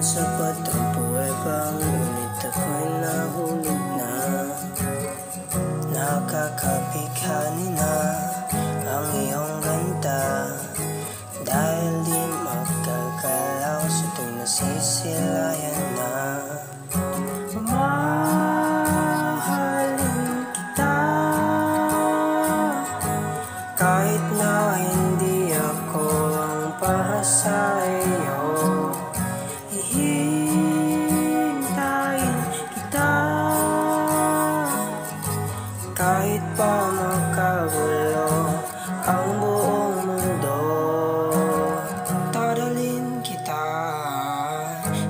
Sapat ang pruwebang ngunit ako'y nahulog na. Nakakabighani na ang iyong ganda, dahil di magkagalaw sa tuwing nasisilayan na. Mahalin kita kahit na hindi ako ang para sa iyo. Hihintayin kita kahit pa makagulo ang buong mundo. Dadalhin kita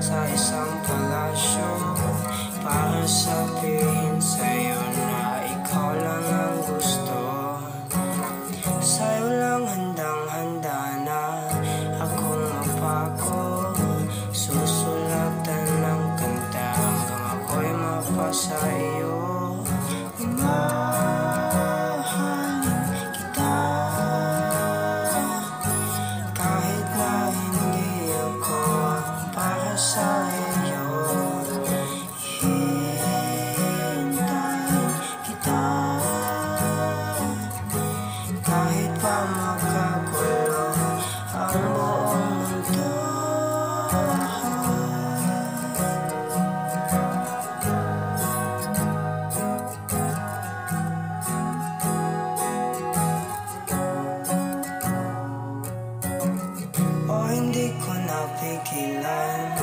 sa isang palasyo para sabihin sa'yo na ikaw lang ang gusto. Sa'yo lang handang-handa na akong mapako. Susulatan ng kanta hanggang ako'y mapasa iyo. Mahalin kita kahit na hindi ako para sa iyo. Hihintayin kita kahit pa makagulo ang buong mundo. Hindi ko napigilan